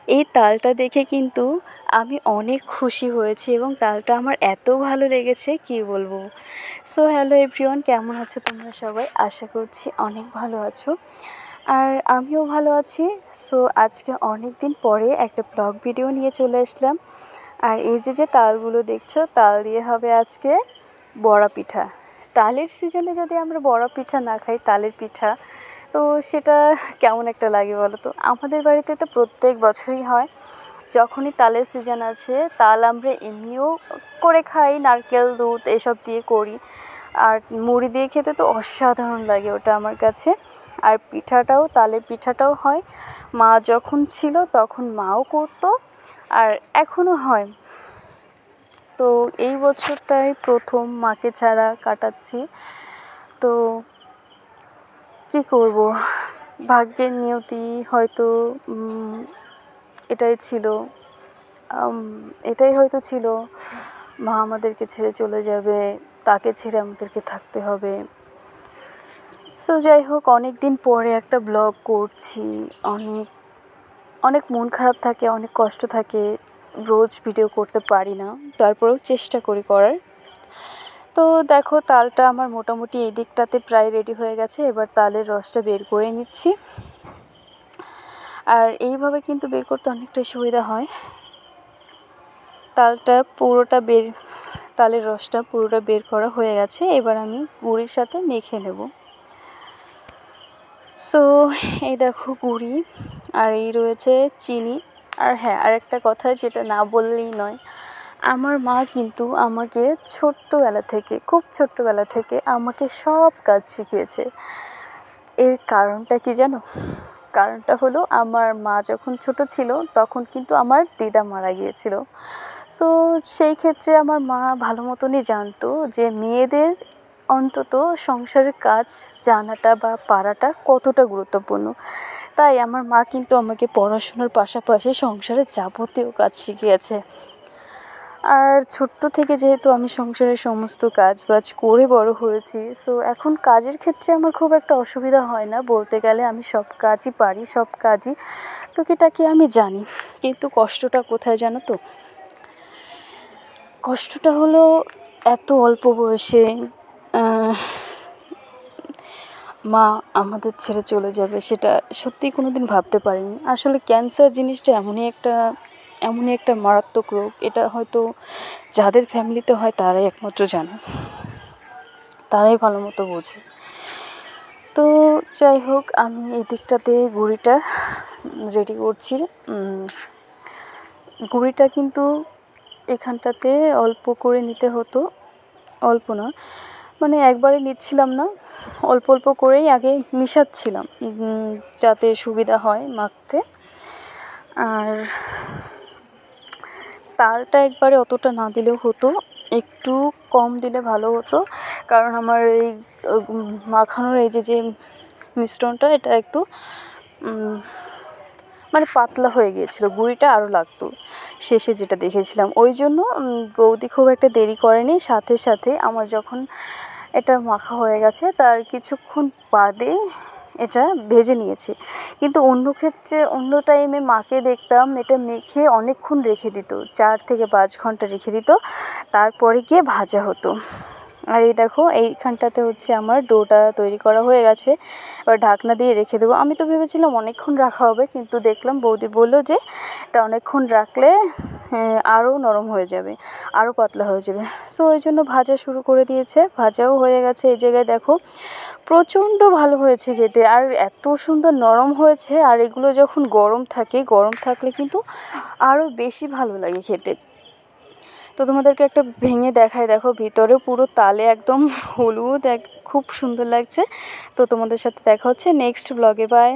এই তালটা দেখে কিন্তু আমি অনেক খুশি হয়েছি এবং তালটা আমার এত ভালো লেগেছে কি বলবো। সো হ্যালো এভরিওয়ান, কেমন আছো তোমরা সবাই? আশা করছি অনেক ভালো আছো, আর আমিও ভালো আছি। সো আজকে অনেক দিন পরে একটা ব্লগ ভিডিও নিয়ে চলে আসলাম। আর এই যে তালগুলো দেখছো, তাল দিয়ে হবে আজকে বড়া পিঠা। তালের সিজনে যদি আমরা বড়া পিঠা না খাই, তালের পিঠা, তো সেটা কেমন একটা লাগে বলো তো। আমাদের বাড়িতে তো প্রত্যেক বছরই হয়, যখনই তালের সিজন আছে। তাল আমরা এমনিও করে খাই, নারকেল দুধ এসব দিয়ে করি, আর মুড়ি দিয়ে খেতে তো অসাধারণ লাগে ওটা আমার কাছে। আর পিঠাটাও, তালের পিঠাটাও হয়। মা যখন ছিল তখন মাও করতো, আর এখনও হয়। তো এই বছরটাই প্রথম মাকে ছাড়া কাটাচ্ছি। তো কী করব, ভাগ্যের নিয়তি হয়তো এটাই ছিল, এটাই হয়তো ছিল। মা আমাদেরকে ছেড়ে চলে যাবে, তাকে ছেড়ে আমাদেরকে থাকতে হবে। সো যাই হোক, অনেক দিন পরে একটা ব্লগ করছি। অনেক অনেক মন খারাপ থাকে, অনেক কষ্ট থাকে, রোজ ভিডিও করতে পারি না, তারপরেও চেষ্টা করি করার। তো দেখো, তালটা আমার মোটামুটি এই দিকটাতে প্রায় রেডি হয়ে গেছে। এবার তালের রসটা বের করে নিচ্ছি। আর এইভাবে কিন্তু বের করতে অনেকটাই সুবিধা হয়। তালের রসটা পুরোটা বের করা হয়ে গেছে। এবার আমি গুড়ির সাথে মেখে নেব। সো এই দেখো গুড়ি, আর এই রয়েছে চিনি। আর হ্যাঁ, আরেকটা কথা যেটা না বললেই নয়, আমার মা কিন্তু আমাকে খুব ছোট্টবেলা থেকে আমাকে সব কাজ শিখিয়েছে। এর কারণটা কি জানো? কারণটা হলো, আমার মা যখন ছোট ছিল তখন কিন্তু আমার দিদা মারা গিয়েছিল। সো সেই ক্ষেত্রে আমার মা ভালো মতনই জানতো যে মেয়েদের অন্তত সংসারের কাজ জানাটা বা পারাটা কতটা গুরুত্বপূর্ণ। তাই আমার মা কিন্তু আমাকে পড়াশোনার পাশাপাশি সংসারের যাবতীয় কাজ শিখিয়েছে। আর ছোট্ট থেকে যেহেতু আমি সংসারের সমস্ত কাজ বাজ করে বড় হয়েছি, সো এখন কাজের ক্ষেত্রে আমার খুব একটা অসুবিধা হয় না। বলতে গেলে আমি সব কাজই পারি, সব কাজই টুকিটাকি আমি জানি। কিন্তু কষ্টটা কোথায় জানো তো? কষ্টটা হলো এত অল্প বয়সে মা আমাদের ছেড়ে চলে যাবে, সেটা সত্যিই কোনো দিন ভাবতে পারিনি। আসলে ক্যান্সার জিনিসটা এমনই একটা মারাত্মক রোগ। এটা হয়তো যাদের ফ্যামিলিতে হয় তারাই একমাত্র জানে, তারাই ভালো মতো বোঝে। তো যাই হোক, আমি এই দিকটাতে গুঁড়িটা রেডি করছি। গুঁড়িটা কিন্তু এখানটাতে অল্প করে নিতে হতো, অল্প না মানে একবারে নিচ্ছিলাম না, অল্প অল্প করেই আগে মিশাচ্ছিলাম যাতে সুবিধা হয় মাখতে। আর তালটা একবারে অতটা না দিলেও হতো, একটু কম দিলে ভালো হতো, কারণ আমার এই মাখানোর এই যে মিশ্রণটা, এটা একটু মানে পাতলা হয়ে গিয়েছিলো, গুঁড়িটা আরও লাগতো শেষে যেটা দেখেছিলাম। ওই জন্য বৌদি খুব একটা দেরি করেনি, সাথে সাথে আমার যখন এটা মাখা হয়ে গেছে তার কিছুক্ষণ বাদে এটা ভেজে নিয়েছি। কিন্তু অন্য টাইমে মাকে দেখতাম এটা মেখে অনেকক্ষণ রেখে দিত, 4 থেকে 5 ঘন্টা রেখে দিত, তারপরে গিয়ে ভাজা হতো। আর এই দেখো, এইখানটাতে হচ্ছে আমার ডোটা তৈরি করা হয়ে গেছে। এবার ঢাকনা দিয়ে রেখে দেবো। আমি তো ভেবেছিলাম অনেকক্ষণ রাখা হবে, কিন্তু দেখলাম বৌদি বললো যে এটা অনেকক্ষণ রাখলে আরও নরম হয়ে যাবে, আরও পাতলা হয়ে যাবে। সো ওই জন্য ভাজা শুরু করে দিয়েছে, ভাজাও হয়ে গেছে। এই জায়গায় দেখো, প্রচণ্ড ভালো হয়েছে খেতে, আর এত সুন্দর নরম হয়েছে। আর এগুলো যখন গরম থাকলে কিন্তু আরও বেশি ভালো লাগে খেতে। তো তোমাদেরকে একটা ভেঙে দেখায়, দেখো ভিতরে পুরো তালে একদম হলুদ, খুব সুন্দর লাগছে। তো তোমাদের সাথে দেখা হচ্ছে নেক্সট ব্লগে। বাই।